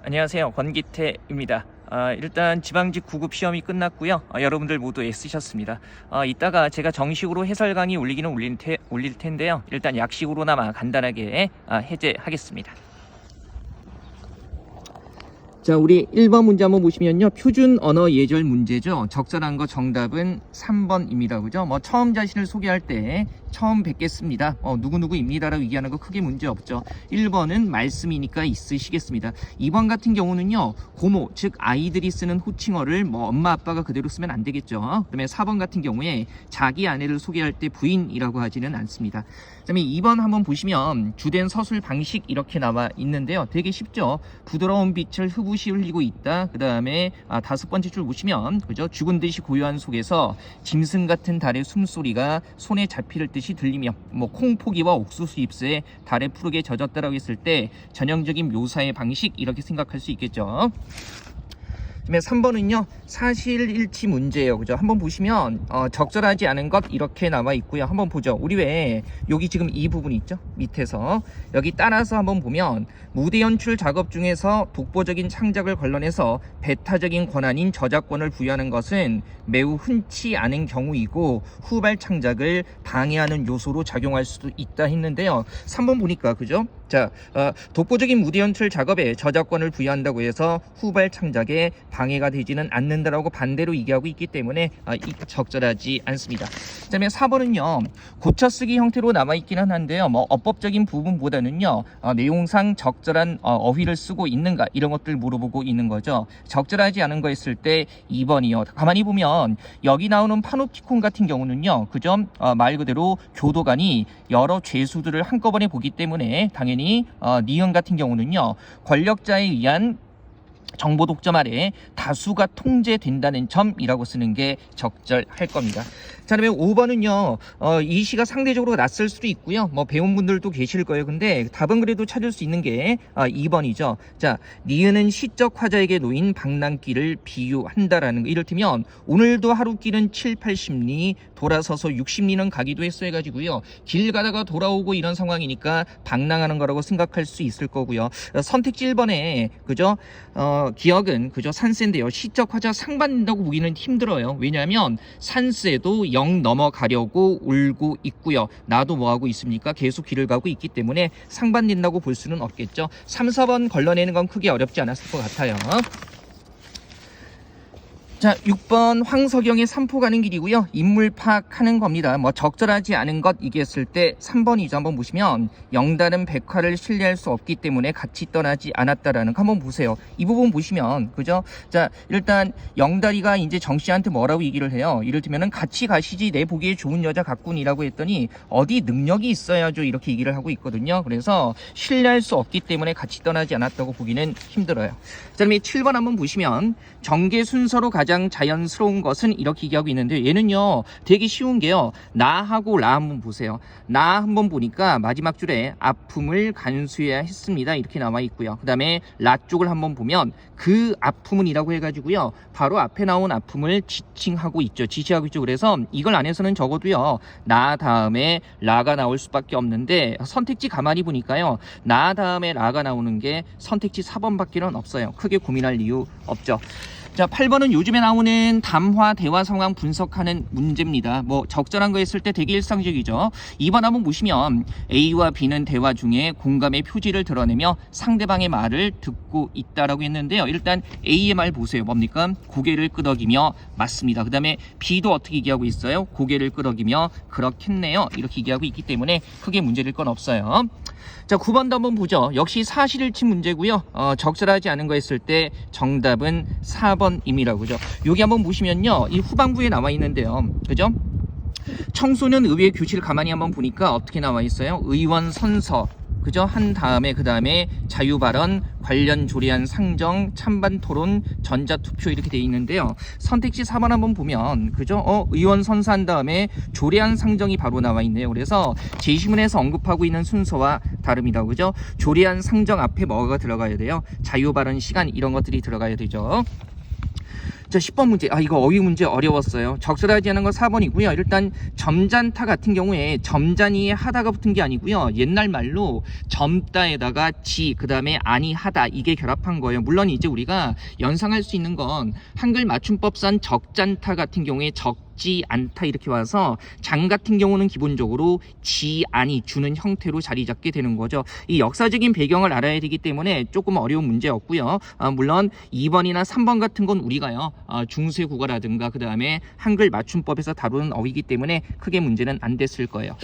안녕하세요. 권기태입니다. 일단 지방직 9급 시험이 끝났고요. 여러분들 모두 애쓰셨습니다. 이따가 제가 정식으로 해설 강의 올릴 텐데요. 일단 약식으로나마 간단하게 해제하겠습니다. 자, 우리 1번 문제 한번 보시면요. 표준 언어 예절 문제죠. 적절한 거 정답은 3번입니다. 그죠? 처음 자신을 소개할 때 처음 뵙겠습니다. 누구누구입니다라고 얘기하는 거 크게 문제 없죠. 1번은 말씀이니까 있으시겠습니다. 2번 같은 경우는요. 고모, 즉 아이들이 쓰는 호칭어를 엄마 아빠가 그대로 쓰면 안 되겠죠. 그다음에 4번 같은 경우에 자기 아내를 소개할 때 부인이라고 하지는 않습니다. 그다음에 2번 한번 보시면 주된 서술 방식 이렇게 나와 있는데요. 되게 쉽죠. 부드러운 빛을 흡우시 흘리고 있다. 그 다음에 5번째 줄 보시면 그죠? 죽은 듯이 고요한 속에서 짐승 같은 달의 숨소리가 손에 잡힐 듯이 들리며 콩포기와 옥수수 잎새에 달에 푸르게 젖었다라고 했을 때 전형적인 묘사의 방식 이렇게 생각할 수 있겠죠. 그다음에 3번은요 사실일치 문제예요. 그죠? 한번 보시면 적절하지 않은 것 이렇게 나와 있고요. 한번 보죠. 우리 왜 여기 지금 이 부분이 있죠? 밑에서 여기 따라서 한번 보면 무대 연출 작업 중에서 독보적인 창작을 걸러내서 배타적인 권한인 저작권을 부여하는 것은 매우 흔치 않은 경우이고 후발 창작을 방해하는 요소로 작용할 수도 있다 했는데요. 3번 보니까 그죠? 자, 독보적인 무대 연출 작업에 저작권을 부여한다고 해서 후발 창작에 방해가 되지는 않는다라고 반대로 얘기하고 있기 때문에 적절하지 않습니다. 그다음에 4번은요 고쳐쓰기 형태로 남아 있기는 한데요. 어법적인 부분보다는요 내용상 적절한 어휘를 쓰고 있는가 이런 것들 물어보고 있는 거죠. 적절하지 않은 거 했을 때 2번이요. 가만히 보면 여기 나오는 파노티콘 같은 경우는요, 그죠? 말 그대로 교도관이 여러 죄수들을 한꺼번에 보기 때문에 당연히 니은 같은 경우는요 권력자에 의한 정보 독점 아래 다수가 통제된다는 점이라고 쓰는 게 적절할 겁니다. 자, 그러면 5번은요 이 시가 상대적으로 낯설 수도 있고요 배운 분들도 계실 거예요. 근데 답은 그래도 찾을 수 있는 게 2번이죠. 자, 니은은 시적 화자에게 놓인 방랑길을 비유한다라는 거. 이를테면 오늘도 하루길은 7, 80리 돌아서서 60리는 가기도 했어 해가지고요 길 가다가 돌아오고 이런 상황이니까 방랑하는 거라고 생각할 수 있을 거고요. 선택지 1번에 그죠? 기억은 그죠? 산세인데요. 시적 화자 상반된다고 보기는 힘들어요. 왜냐하면 산세도 0 넘어가려고 울고 있고요. 나도 뭐하고 있습니까? 계속 길을 가고 있기 때문에 상반된다고 볼 수는 없겠죠. 3, 4번 걸러내는 건 크게 어렵지 않았을 것 같아요. 자, 6번 황석영의 삼포 가는 길이고요. 인물 파악하는 겁니다. 적절하지 않은 것 얘기했을 때 3번이죠. 한번 보시면 영달은 백화를 신뢰할 수 없기 때문에 같이 떠나지 않았다라는 거 한번 보세요. 이 부분 보시면 그죠? 자, 일단 영달이가 이제 정 씨한테 뭐라고 얘기를 해요. 이를테면은 같이 가시지 내 보기에 좋은 여자 같군이라고 했더니 어디 능력이 있어야죠 이렇게 얘기를 하고 있거든요. 그래서 신뢰할 수 없기 때문에 같이 떠나지 않았다고 보기는 힘들어요. 자, 그럼 7번 한번 보시면 정계 순서로 가장 자연스러운 것은 이렇게 얘기하고 있는데 얘는요 되게 쉬운 게요 나하고 라 한번 보세요. 나 한번 보니까 마지막 줄에 아픔을 간수해야 했습니다 이렇게 나와 있고요. 그 다음에 라 쪽을 한번 보면 그 아픔은 이라고 해가지고요 바로 앞에 나온 아픔을 지칭하고 있죠. 지시하고 있죠. 그래서 이걸 안에서는 적어도요 나 다음에 라가 나올 수밖에 없는데 선택지 가만히 보니까요 나 다음에 라가 나오는 게 선택지 4번밖에는 없어요. 크게 고민할 이유 없죠. 자, 8번은 요즘에 나오는 담화 대화 상황 분석하는 문제입니다. 적절한 거 했을 때 되게 일상적이죠. 2번 한번 보시면 A와 B는 대화 중에 공감의 표지를 드러내며 상대방의 말을 듣고 있다라고 했는데요. 일단 A의 말 보세요. 뭡니까? 고개를 끄덕이며 맞습니다. 그 다음에 B도 어떻게 얘기하고 있어요? 고개를 끄덕이며 그렇겠네요. 이렇게 얘기하고 있기 때문에 크게 문제될 건 없어요. 자, 9번도 한번 보죠. 역시 사실일치 문제고요. 적절하지 않은 거 했을 때 정답은 4번입니다. 그죠? 여기 한번 보시면요. 이 후반부에 나와 있는데요. 그죠? 청소년 의회 규칙을 가만히 한번 보니까 어떻게 나와 있어요? 의원 선서. 그죠? 한 다음에 그 다음에 자유발언, 관련 조례안 상정, 찬반 토론, 전자투표 이렇게 돼 있는데요. 선택지 4번 한번 보면 그죠? 의원 선서한 다음에 조례안 상정이 바로 나와 있네요. 그래서 제시문에서 언급하고 있는 순서와 다릅니다. 그죠? 조례안 상정 앞에 뭐가 들어가야 돼요? 자유발언 시간 이런 것들이 들어가야 되죠. 자, 10번 문제. 이거 어휘 문제 어려웠어요. 적절하지 않은 거 4번이고요. 일단 점잔타 같은 경우에 점잔이에 하다가 붙은 게 아니고요. 옛날 말로 점다에다가 지, 그 다음에 아니 하다, 이게 결합한 거예요. 물론 이제 우리가 연상할 수 있는 건 한글 맞춤법상 적잔타 같은 경우에 적지 않다 이렇게 와서 장 같은 경우는 기본적으로 지, 아니, 주는 형태로 자리 잡게 되는 거죠. 이 역사적인 배경을 알아야 되기 때문에 조금 어려운 문제였고요. 물론 2번이나 3번 같은 건 우리가요, 중세 국어라든가 그 다음에 한글 맞춤법에서 다루는 어휘이기 때문에 크게 문제는 안 됐을 거예요.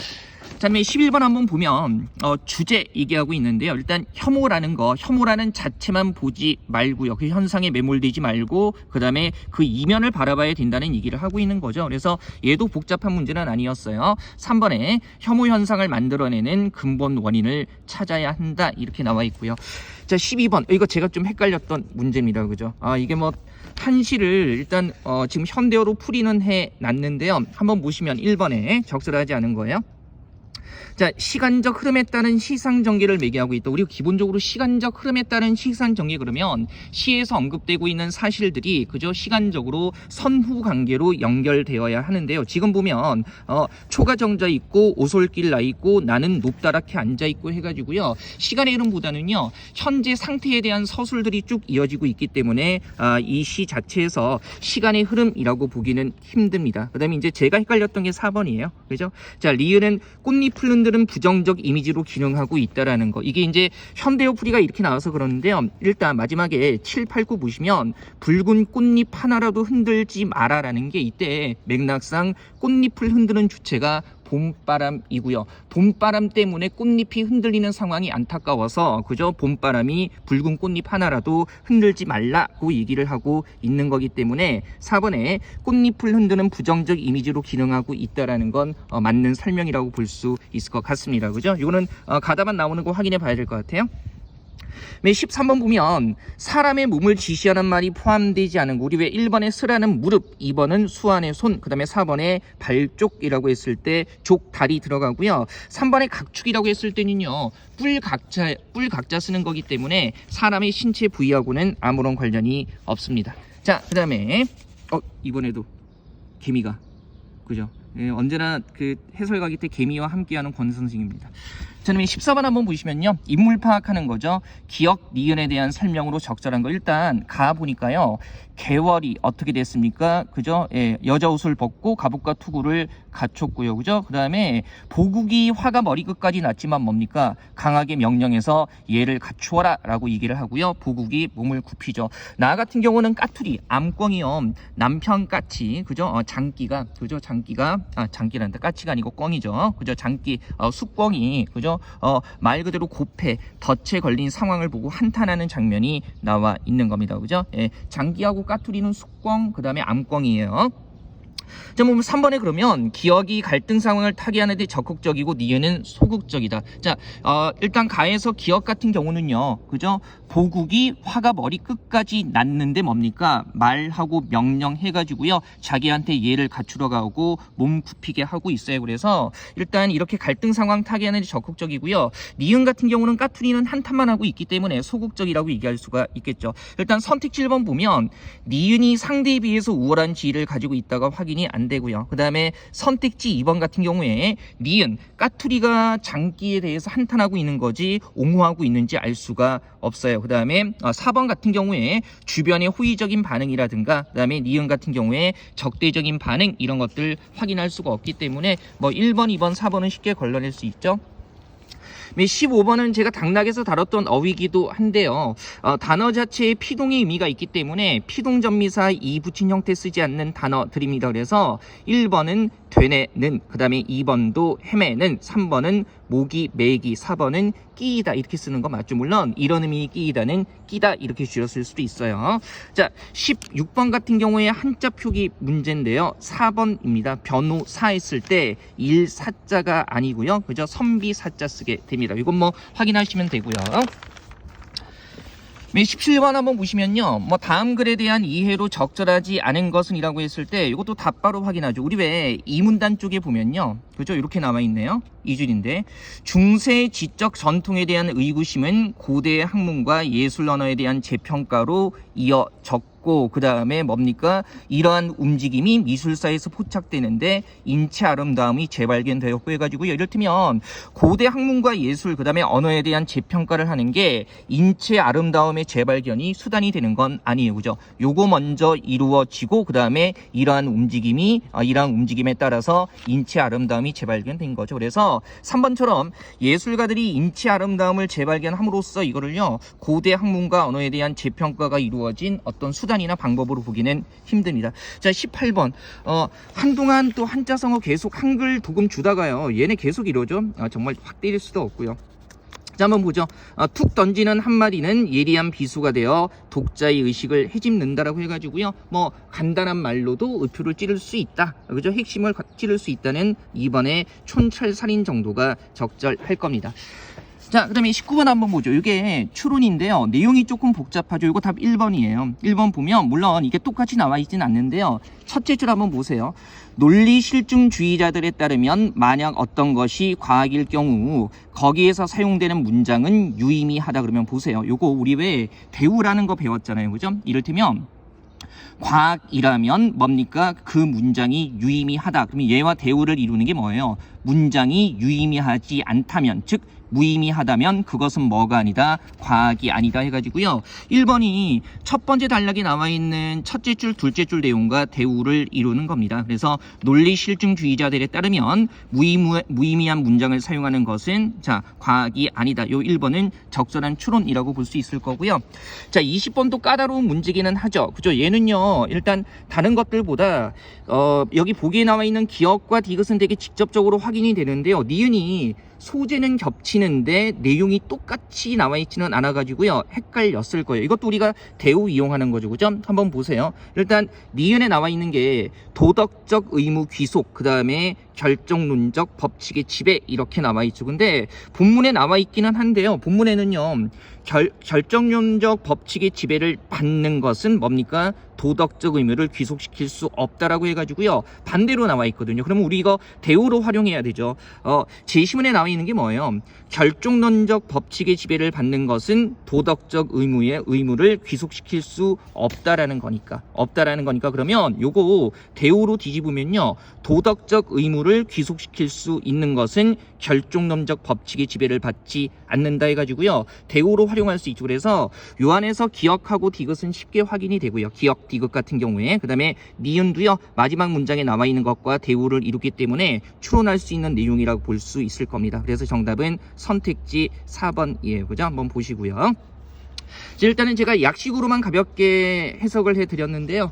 자, 그다음에 11번 한번 보면 주제 얘기하고 있는데요. 일단 혐오라는 자체만 보지 말고요. 그 현상에 매몰되지 말고 그 다음에 그 이면을 바라봐야 된다는 얘기를 하고 있는 거죠. 그래서 얘도 복잡한 문제는 아니었어요. 3번에 혐오 현상을 만들어내는 근본 원인을 찾아야 한다 이렇게 나와 있고요. 자, 12번 이거 제가 좀 헷갈렸던 문제입니다. 그죠? 이게 뭐 한시를 일단 지금 현대어로 풀이는 해 놨는데요. 한번 보시면 1번에 적절하지 않은 거예요. 자, 시간적 흐름에 따른 시상전개를 매개하고 있다. 우리가 기본적으로 시간적 흐름에 따른 시상전개 그러면 시에서 언급되고 있는 사실들이 그저 시간적으로 선후 관계로 연결되어야 하는데요. 지금 보면 초가 정자 있고 오솔길 나 있고 나는 높다랗게 앉아 있고 해가지고요. 시간의 흐름보다는요 현재 상태에 대한 서술들이 쭉 이어지고 있기 때문에 이 시 자체에서 시간의 흐름이라고 보기는 힘듭니다. 그다음에 이제 제가 헷갈렸던 게 4번이에요. 그죠? 자, 리을은 꽃잎을 흔드는 부정적 이미지로 기능하고 있다라는 거. 이게 이제 현대어 풀이가 이렇게 나와서 그러는데요. 일단 마지막에 7, 8, 9 보시면 붉은 꽃잎 하나라도 흔들지 마라라는 게 이때 맥락상 꽃잎을 흔드는 주체가 봄바람이고요. 봄바람 때문에 꽃잎이 흔들리는 상황이 안타까워서 그저 봄바람이 붉은 꽃잎 하나라도 흔들지 말라고 얘기를 하고 있는 거기 때문에 4번에 꽃잎을 흔드는 부정적 이미지로 기능하고 있다라는 건 맞는 설명이라고 볼 수 있을 것 같습니다. 그죠? 이거는 가다만 나오는 거 확인해 봐야 될 것 같아요. 13번 보면 사람의 몸을 지시하는 말이 포함되지 않은 거. 우리 왜 1번에 쓰라는 무릎, 2번은 수안의 손, 그 다음에 4번에 발쪽이라고 했을 때 족, 다리 들어가고요. 3번에 각축이라고 했을 때는요 뿔 각자 쓰는 거기 때문에 사람의 신체 부위하고는 아무런 관련이 없습니다. 자, 그 다음에 이번에도 개미가 그죠? 언제나 그 해설 강의 때 개미와 함께하는 권 선생입니다. 자, 그럼 14번 한번 보시면요. 인물 파악하는 거죠. 기억, 니은에 대한 설명으로 적절한 거. 일단 가 보니까요. 개월이 어떻게 됐습니까? 그죠? 여자 옷을 벗고 갑옷과 투구를 갖췄고요. 그죠? 그 다음에 보국이 화가 머리끝까지 났지만 뭡니까? 강하게 명령해서 얘를 갖추어라 라고 얘기를 하고요. 보국이 몸을 굽히죠. 나 같은 경우는 까투리, 암꿩이요. 남편 까치, 그죠? 장기가, 그죠? 장기란다. 까치가 아니고 꿩이죠. 그죠? 장기, 숙꿩이, 그죠? 말 그대로 고패, 덫에 걸린 상황을 보고 한탄하는 장면이 나와 있는 겁니다. 그죠? 장기하고 까투리는 숙꿩, 그 다음에 암꿩이에요. 자, 3번에 그러면 기억이 갈등 상황을 타개하는데 적극적이고 니은은 소극적이다. 자, 일단 가에서 기억 같은 경우는요, 그죠? 보국이 화가 머리 끝까지 났는데 뭡니까? 말하고 명령해가지고요, 자기한테 예를 갖추러 가고 몸 굽히게 하고 있어요. 그래서 일단 이렇게 갈등 상황 타개하는데 적극적이고요. 니은 같은 경우는 까투리는 한탄만 하고 있기 때문에 소극적이라고 얘기할 수가 있겠죠. 일단 선택 7번 보면 니은이 상대에 비해서 우월한 지위를 가지고 있다가 확인이 안 되고요. 그 다음에 선택지 2번 같은 경우에 니은, 까투리가 장기에 대해서 한탄하고 있는 거지 옹호하고 있는지 알 수가 없어요. 그 다음에 4번 같은 경우에 주변의 호의적인 반응이라든가 그 다음에 니은 같은 경우에 적대적인 반응 이런 것들 확인할 수가 없기 때문에 1번, 2번, 4번은 쉽게 걸러낼 수 있죠. 15번은 제가 당락에서 다뤘던 어휘기도 한데요. 단어 자체에 피동의 의미가 있기 때문에 피동전미사 이 붙인 형태 쓰지 않는 단어들입니다. 그래서 1번은 되네는, 그 다음에 2번도 헤매는, 3번은 모기, 매기, 4번은 끼이다 이렇게 쓰는 거 맞죠? 물론 이런 의미 끼이다는 끼다 이렇게 줄였을 수도 있어요. 자, 16번 같은 경우에 한자 표기 문제인데요. 4번입니다. 변호사 했을 때 일사자가 아니고요. 그죠? 선비사자 쓰게 됩니다. 이건 확인하시면 되고요. 17번 한번 보시면요. 다음 글에 대한 이해로 적절하지 않은 것은 이라고 했을 때 이것도 답바로 확인하죠. 우리 왜 이 문단 쪽에 보면요. 그죠? 이렇게 나와 있네요. 이 줄인데 중세의 지적 전통에 대한 의구심은 고대의 학문과 예술 언어에 대한 재평가로 이어졌고 있고 그 다음에 뭡니까? 이러한 움직임이 미술사에서 포착되는데 인체 아름다움이 재발견되었고 해가지고요. 이를테면 고대 학문과 예술 그 다음에 언어에 대한 재평가를 하는 게 인체 아름다움의 재발견이 수단이 되는 건 아니에요. 그죠? 요거 먼저 이루어지고 그 다음에 이러한 움직임에 따라서 인체 아름다움이 재발견된 거죠. 그래서 3번처럼 예술가들이 인체 아름다움을 재발견함으로써 이거를요 고대 학문과 언어에 대한 재평가가 이루어진 어떤 수단이나 방법으로 보기는 힘듭니다. 자 18번 한동안 또 한자성어 계속 한글 도금 주다가요 얘네 계속 이러죠. 정말 확 때릴 수도 없고요. 자 한번 보죠. 툭 던지는 한마디는 예리한 비수가 되어 독자의 의식을 헤집는다라고 해가지고요 뭐 간단한 말로도 의표를 찌를 수 있다, 그죠? 핵심을 찌를 수 있다는 2번의 촌철살인 정도가 적절할 겁니다. 자, 그 다음에 19번 한번 보죠. 이게 추론인데요. 내용이 조금 복잡하죠. 이거 답 1번이에요. 1번 보면, 물론 이게 똑같이 나와 있진 않는데요. 첫째 줄 한번 보세요. 논리 실증주의자들에 따르면 만약 어떤 것이 과학일 경우 거기에서 사용되는 문장은 유의미하다 그러면 보세요. 요거 우리 왜 대우라는 거 배웠잖아요. 그죠? 이를테면 과학이라면 뭡니까? 그 문장이 유의미하다. 그러면 얘와 대우를 이루는 게 뭐예요? 문장이 유의미하지 않다면, 즉 무의미하다면 그것은 뭐가 아니다? 과학이 아니다 해가지고요. 1번이 첫 번째 단락에 나와 있는 첫째 줄, 둘째 줄 내용과 대우를 이루는 겁니다. 그래서 논리 실증주의자들에 따르면 무의미한 문장을 사용하는 것은 자 과학이 아니다. 요 1번은 적절한 추론이라고 볼 수 있을 거고요. 자 20번도 까다로운 문제기는 하죠. 그죠? 얘는요 일단 다른 것들보다 여기 보기에 나와 있는 기억과 디귿은 되게 직접적으로 확인이 되는데요. 니은이 소재는 겹치는데 내용이 똑같이 나와 있지는 않아 가지고요 헷갈렸을 거예요. 이것도 우리가 대우 이용하는 거죠. 그죠? 한번 보세요. 일단 니은에 나와 있는 게 도덕적 의무 귀속, 그 다음에 결정론적 법칙의 지배 이렇게 나와 있죠. 근데 본문에 나와 있기는 한데요. 본문에는요 결정론적 법칙의 지배를 받는 것은 뭡니까? 도덕적 의무를 귀속시킬 수 없다라고 해가지고요 반대로 나와 있거든요. 그러면 우리 이거 대우로 활용해야 되죠. 제시문에 나와 있는 게 뭐예요? 결정론적 법칙의 지배를 받는 것은 도덕적 의무를 귀속시킬 수 없다라는 거니까 그러면 요거 대우로 뒤집으면요 도덕적 의무를 귀속시킬 수 있는 것은 결정론적 법칙의 지배를 받지 않는다 해가지고요 대우로 활용할 수 있죠. 그래서 요 안에서 기억하고 디귿은 쉽게 확인이 되고요. 기억 디귿 같은 경우에 그 다음에 니은도요 마지막 문장에 나와 있는 것과 대우를 이루기 때문에 추론할 수 있는 내용이라고 볼 수 있을 겁니다. 그래서 정답은 선택지 4번이에요. 그죠? 한번 보시고요. 일단은 제가 약식으로만 가볍게 해석을 해드렸는데요.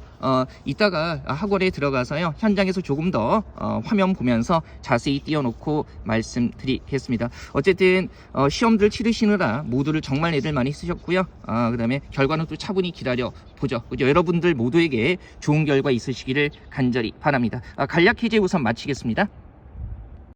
이따가 학원에 들어가서요 현장에서 조금 더 화면 보면서 자세히 띄워놓고 말씀드리겠습니다. 어쨌든 시험들 치르시느라 모두를 정말 애들 많이 쓰셨고요. 그 다음에 결과는 또 차분히 기다려 보죠. 그죠? 여러분들 모두에게 좋은 결과 있으시기를 간절히 바랍니다. 간략 해제 우선 마치겠습니다.